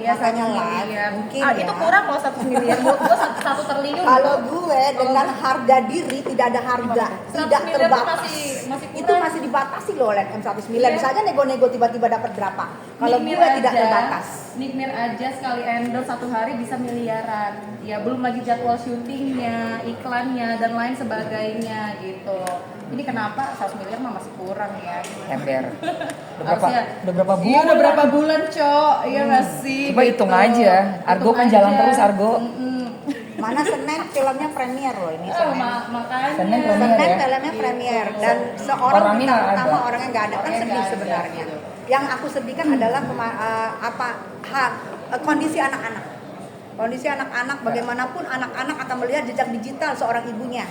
Makanya live mungkin ya. Itu kurang loh 1 miliar. Menurut gue 1 triliun. Kalau gue dengan harga diri tidak ada harga, tidak terbatas. Masih itu masih dibatasi loh oleh M109. Bisa aja nego-nego tiba-tiba dapat berapa. Kalau gue tidak terbatas. Nikmir aja sekali endorse 1 hari bisa miliaran. Ya belum lagi jadwal syutingnya, iklannya dan lain sebagainya gitu. Ini kenapa 100 miliar mah masih kurang ya? Ember. Udah berapa bulan? Iya udah berapa bulan, Cok? Iya nggak sih? Coba hitung aja. Argo kan jalan terus Argo. Mana Senin filmnya premier loh ini Senin. Makanya. Senin filmnya premier dan seorang bintang utama orangnya nggak ada kan sedih sebenarnya. Yang aku sedihkan adalah kondisi anak-anak. Kondisi anak-anak bagaimanapun anak-anak akan melihat jejak digital seorang ibunya.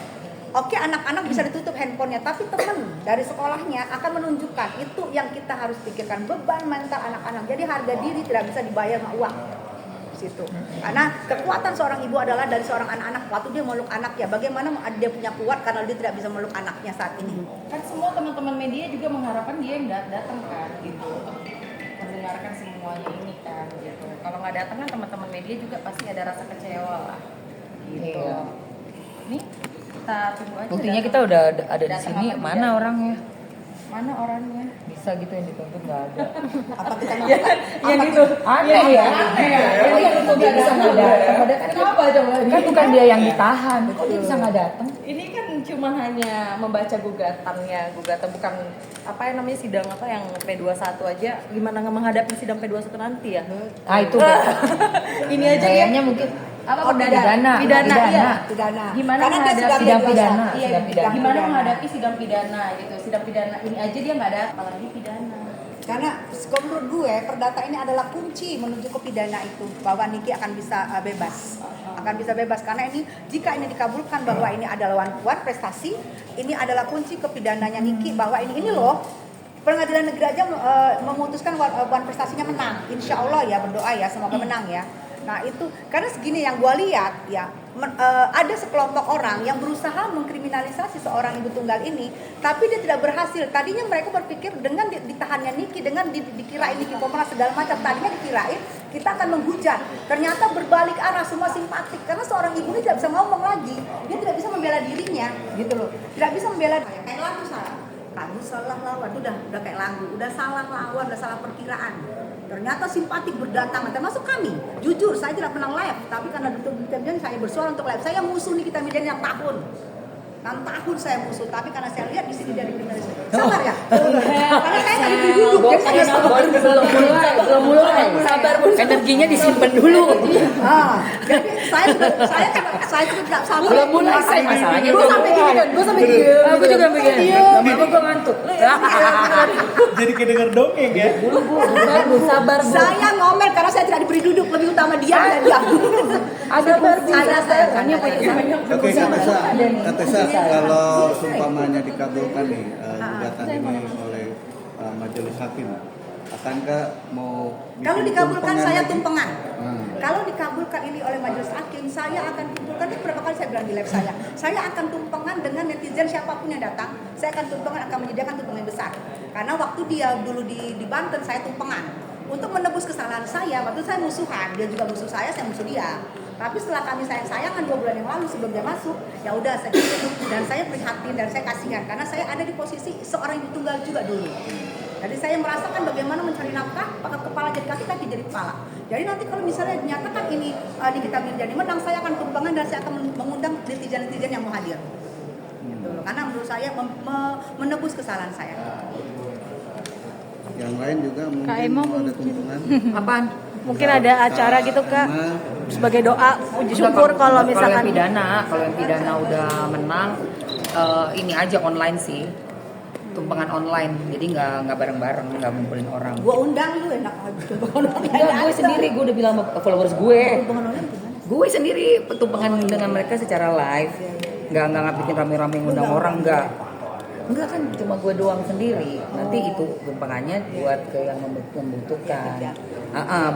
Oke, anak-anak bisa ditutup handphonenya, tapi teman dari sekolahnya akan menunjukkan itu yang kita harus pikirkan, beban mental anak-anak. Jadi harga diri tidak bisa dibayar sama uang. Situ. Karena kekuatan seorang ibu adalah dari seorang anak-anak waktu dia meluk anaknya. Bagaimana dia punya kuat karena dia tidak bisa meluk anaknya saat ini. Kan semua teman-teman media juga mengharapkan dia yang datang kan gitu. Mendengarkan semuanya ini kan gitu. Kalau nggak datang kan teman-teman media juga pasti ada rasa kecewa lah. Gitu. Iya. Nih kita tunggu aja. Buktinya kita udah ada di sini, mana orangnya? Mana orangnya? Bisa gitu yang dituntut nggak ada. Apa kita Yang itu Aneh ya. Yang itu nggak bisa nggak datang. Kenapa coba? Kan bukan dia yang ditahan, kok dia bisa nggak datang? Ini kan cuma hanya membaca gugatannya, gugatan bukan apa yang namanya sidang apa yang P21 aja. Gimana menghadapi sidang P21 nanti ya? Ah itu Ini aja kayaknya mungkin apa pidana. Gimana karena dia menghadapi sidang pidana. Iya, Sidang pidana. gimana menghadapi sidang pidana gitu. Sidang pidana ini aja dia nggak ada, apalagi pidana. Karena menurut gue perdata ini adalah kunci menuju ke pidana itu bahwa Niki akan bisa bebas karena ini jika ini dikabulkan bahwa ini adalah one prestasi, ini adalah kunci ke pidananya Niki bahwa ini loh pengadilan negeri aja memutuskan one prestasinya menang. Insya Allah ya, berdoa ya semoga menang ya. Nah itu karena segini yang gue lihat ya ada sekelompok orang yang berusaha mengkriminalisasi seorang ibu tunggal ini, tapi dia tidak berhasil. Tadinya mereka berpikir dengan ditahannya Niki, dengan dikirain Niki pemeran segala macam, tadinya dikirain kita akan menghujat. Ternyata berbalik arah, semua simpatik karena seorang ibu ini tidak bisa ngomong lagi, dia tidak bisa membela dirinya, gitu loh, tidak bisa membela. Kayak lagu salah, kamu salah lawan, udah kayak lagu, udah salah lawan, udah salah perkiraan. Ternyata simpatik berdatangan, termasuk kami. Jujur, saya tidak pernah live, tapi karena Nikita Mirzani saya bersuara untuk live. Saya musuh Nikita Mirzani yang tahun. 6 tahun saya musuh, tapi karena saya lihat di sini dari kriminalisasi. Sabar ya? Karena saya tadi duduk, jadi belum mulai. Sabar, energinya disimpan dulu. Jadi saya sudah tidak sabar. Belum mulai saya masalahnya. Gue sampai gini kan, gue sampai gini. Aku juga begini. Lama gue ngantuk. Jadi kayak denger dongeng ya. Bu, sabar Bu. Saya ngomel karena saya tidak diberi duduk, lebih utama dia dan dia. Ada kursi. Oke, Kak Tessa, kalau seumpamanya dikabulkan nih gugatan ini oleh majelis hakim, akankah mau Kalau dikabulkan saya tumpengan. Hmm. Kalau dikabulkan ini oleh majelis hakim, saya akan tumpengan. Itu berapa kali saya bilang di live saya. Saya akan tumpengan dengan netizen siapapun yang datang. Saya akan tumpengan, akan menyediakan tumpengan besar. Karena waktu dia dulu di Banten, saya tumpengan. Untuk menebus kesalahan saya, waktu saya musuhan, dia juga musuh saya musuh dia. Tapi setelah kami sayang-sayangan 2 bulan yang lalu sebelum dia masuk, ya udah saya dan saya prihatin dan saya kasihan karena saya ada di posisi seorang ibu tunggal juga dulu. Jadi saya merasakan bagaimana mencari nafkah, pakai kepala jadi kaki jadi kepala. Jadi nanti kalau misalnya dinyatakan ini Nikita Mirzani menang, saya akan tumpangan dan saya akan mengundang netizen-netizen yang mau hadir. Gitu. Karena menurut saya menebus kesalahan saya. Yang lain juga mungkin ada tumpengan. Apaan? Mungkin ada acara gitu Kak sebagai doa puji syukur kalau misalkan kalau yang pidana udah menang ini aja online sih, tumpangan online, jadi nggak bareng-bareng, nggak ngumpulin orang. Gua undang lu enak aja. Gue sendiri, gue udah bilang sama followers gue sendiri tumpangan dengan mereka secara live, nggak bikin rame-rame ngundang orang, Enggak kan cuma gue doang sendiri. Nanti itu tumpangannya buat ke yang membutuhkan.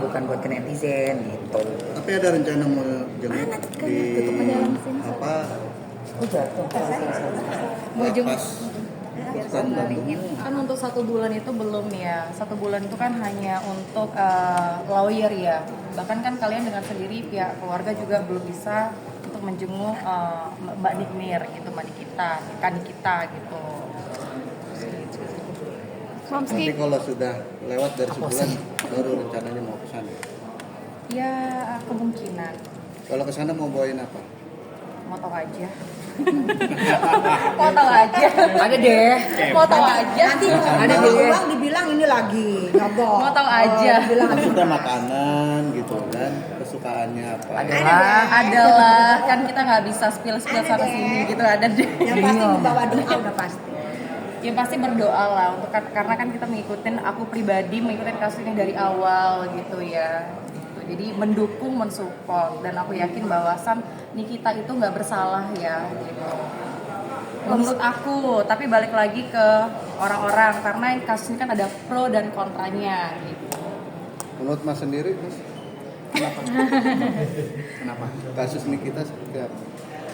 Bukan buat ke netizen gitu. Tapi ada rencana mau jenguk di apa? Oh jatuh. Mau jenguk Kan untuk 1 bulan itu belum ya. 1 bulan itu kan hanya untuk lawyer ya. Bahkan kan kalian dengan sendiri pihak keluarga juga belum bisa untuk menjenguk Mbak Nikmir gitu, Mbak Nikita gitu. Nanti kalau sudah lewat dari sebulan baru rencananya mau ke sana. Ya kemungkinan. Kalau ke sana mau bawain apa? Mau tahu aja. Mau tahu aja. Ada deh. Mau tahu aja. Nanti Ada mau deh. pulang dibilang ini lagi nyogok. Mau tahu aja. Bilang Maksudnya makanan gitu kan, kesukaannya apa? Adalah kan kita nggak bisa spill sana sini gitu, ada deh. yang pasti membawa doa udah pasti. Ya pasti berdoa lah untuk karena kan kita aku pribadi mengikutin kasus ini dari awal gitu ya. Jadi mendukung, mensupport, dan aku yakin bahwasan Nikita itu nggak bersalah ya gitu. Menurut aku, tapi balik lagi ke orang-orang karena kasus ini kan ada pro dan kontranya gitu. Menurut Mas sendiri, Mas? Kenapa? Kasus Nikita seperti apa?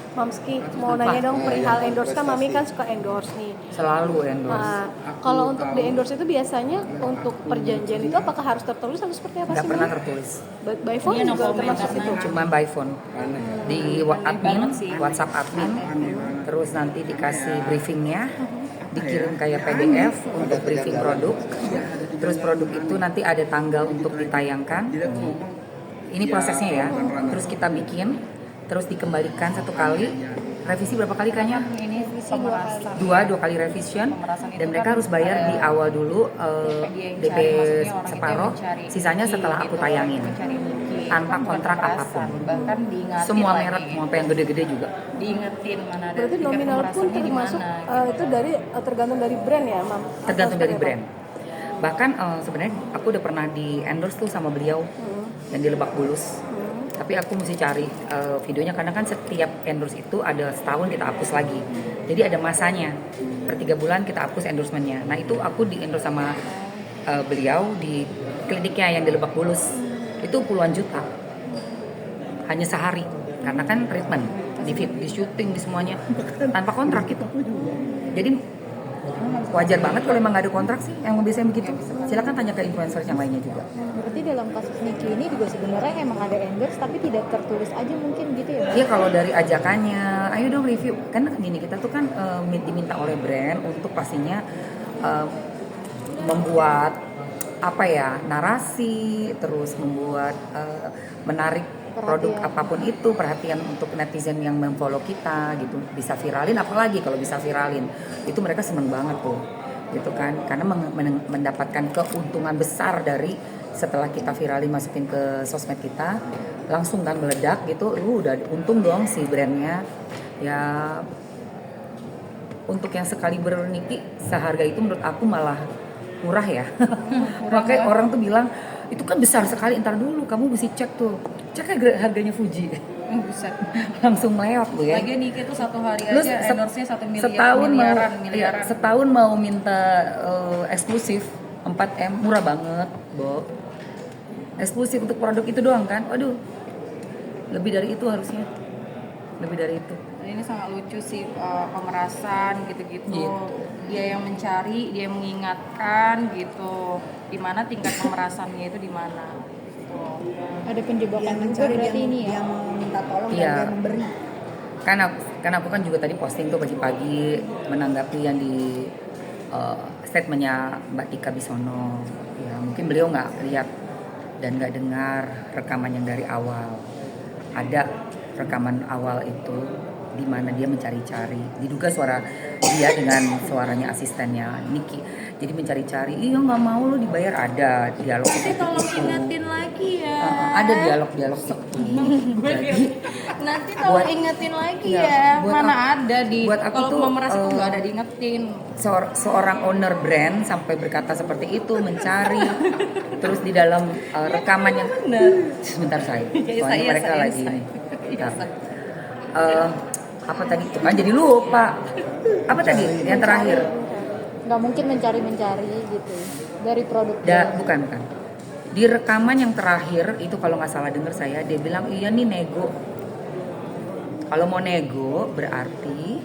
Mamski mau nanya dong perihal endorse, kan Mami kan suka endorse nih. Selalu endorse. Nah, kalau untuk di endorse itu biasanya untuk perjanjian itu apakah harus tertulis atau seperti apa Nggak sih? pernah Mami? tertulis. By phone Iya, no juga comment termasuk karena- itu. Cuma by phone. Aneh ya? Di WhatsApp admin, terus nanti dikasih briefingnya, dikirim kayak PDF untuk briefing produk. Terus produk itu nanti ada tanggal untuk ditayangkan. Ini prosesnya ya. Terus kita bikin, terus dikembalikan 1 kali. Revisi berapa kali kayaknya? Ini pemerasan. Dua kali revision, Pemerasan itu dan mereka kan harus bayar di awal dulu dia yang DP cari, maksudnya orang itu separuh, yang mencari sisanya bukti setelah aku gitu, tayangin. mencari bukti. Tanpa Bukan kontrak pemerasan, apapun. bahkan diingetin Semua lagi. merek, mau yang gede-gede juga. Diingetin mana ada Berarti tiket nominal pun pemerasannya di termasuk mana, itu dari tergantung dari brand ya, Mam? Tergantung Atau dari seperti brand. Bahkan sebenarnya aku udah pernah di endorse tuh sama beliau yang di Lebak Bulus. Tapi aku mesti cari videonya karena kan setiap endorse itu ada setahun kita hapus lagi. Jadi ada masanya. Per 3 bulan kita hapus endorsementnya. Nah itu aku di endorse sama beliau di kliniknya yang di Lebak Bulus. Itu puluhan juta. Hanya sehari. Karena kan treatment, di syuting, di semuanya tanpa kontrak gitu. Jadi wajar banget kalau emang gak ada kontrak sih yang biasanya begitu. Silakan tanya ke influencer yang lainnya juga. Berarti dalam kasus Niki ini juga sebenarnya emang ada endorse tapi tidak tertulis aja mungkin gitu ya? Iya, kalau dari ajakannya, ayo dong review. Kan gini, kita tuh kan diminta oleh brand untuk pastinya membuat apa ya, narasi, terus membuat menarik produk apapun itu, perhatian untuk netizen yang memfollow kita gitu, bisa viralin, apalagi kalau bisa viralin itu mereka seneng banget tuh gitu kan, karena mendapatkan keuntungan besar dari setelah kita viralin masukin ke sosmed kita langsung kan meledak gitu, udah untung dong si brandnya ya. Untuk yang sekali Niki seharga itu menurut aku malah murah ya. Makanya orang tuh bilang itu kan besar sekali, entar dulu kamu mesti cek tuh, cek harganya Fuji. Buset. Langsung melewat lu ya. Lagi Niki tuh 1 hari Lu aja endorse-nya 1 setahun miliaran. iya, setahun mau minta eksklusif 4M, murah banget, Bo. Eksklusif untuk produk itu doang kan? Waduh. Lebih dari itu harusnya. Lebih dari itu. Ini sangat lucu sih, pemerasan gitu-gitu. Gitu. Dia yang mencari, dia yang mengingatkan gitu. Di mana tingkat pemerasannya itu di mana gitu. Ada penjebakan Yang juga mencari berarti dia, ini ya? dia meminta tolong Iya. dan dia memberi. Kan aku kan juga tadi posting tuh pagi-pagi menanggapi yang di statementnya Mbak Tika Bisono. Ya mungkin beliau nggak lihat dan nggak dengar rekaman yang dari awal. Ada rekaman awal itu di mana dia mencari-cari, diduga suara dia dengan suaranya asistennya Niki. Jadi mencari-cari, iya nggak mau lo dibayar, ada dialog Tapi seperti tolong itu. ingetin lagi ya. Ada dialog-dialog seperti jadi Nanti tolong Buat- ingetin lagi Iya, ya. buat Mana aku- ada di buat aku kalau tuh, pemeras itu nggak ada diingetin. seorang owner brand sampai berkata seperti itu, mencari terus di dalam rekaman yang sebentar saya, soalnya mereka lagi ini. Bentar. Apa tadi itu kan jadi lupa. Apa tadi yang terakhir? Nggak mungkin mencari-mencari gitu dari produk. Bukan. Di rekaman yang terakhir itu kalau nggak salah dengar saya, dia bilang iya nih nego. Kalau mau nego berarti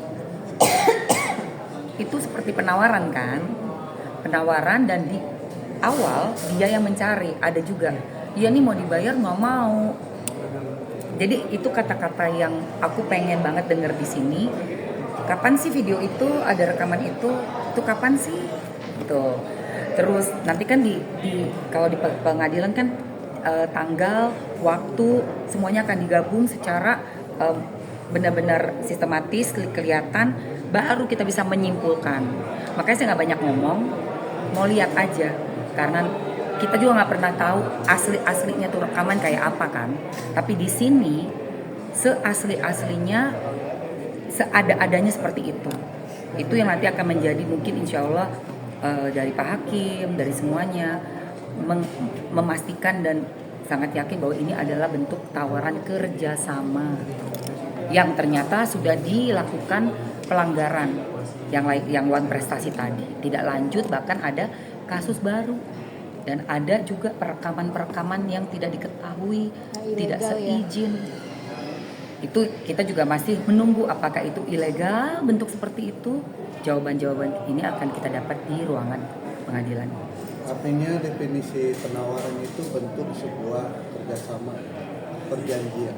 itu seperti penawaran kan, penawaran, dan di awal dia yang mencari, ada juga dia nih mau dibayar nggak mau. Jadi itu kata-kata yang aku pengen banget denger di sini. Kapan sih video itu, ada rekaman itu kapan sih? Gitu. Terus nanti kan kalau di pengadilan kan tanggal, waktu, semuanya akan digabung secara benar-benar sistematis, kelihatan, baru kita bisa menyimpulkan. Makanya saya nggak banyak ngomong, mau lihat aja, karena kita juga nggak pernah tahu aslinya tuh rekaman kayak apa kan. Tapi di sini seasli-aslinya, seada-adanya seperti itu. Itu yang nanti akan menjadi mungkin insya Allah dari Pak Hakim, dari semuanya memastikan dan sangat yakin bahwa ini adalah bentuk tawaran kerjasama yang ternyata sudah dilakukan pelanggaran yang wan prestasi tadi tidak lanjut, bahkan ada kasus baru. Dan ada juga perekaman-perekaman yang tidak diketahui, tidak seizin. Itu kita juga masih menunggu apakah itu ilegal bentuk seperti itu. Jawaban-jawaban ini akan kita dapat di ruangan pengadilan. Artinya definisi penawaran itu bentuk sebuah kerjasama, perjanjian.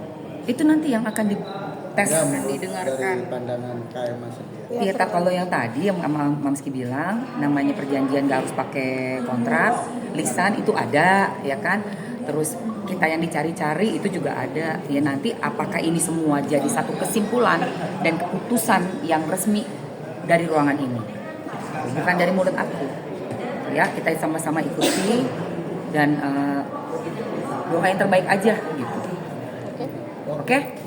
Itu nanti yang akan dites Ya, dan didengarkan. dari pandangan KMA sendiri. Iya, kalau yang tadi yang Mamski bilang namanya perjanjian gak harus pakai kontrak, lisan itu ada ya kan. Terus kita yang dicari-cari itu juga ada. Ya nanti apakah ini semua jadi satu kesimpulan dan keputusan yang resmi dari ruangan ini, bukan dari mulut aku. Ya kita sama-sama ikuti dan doa yang terbaik aja gitu. Oke?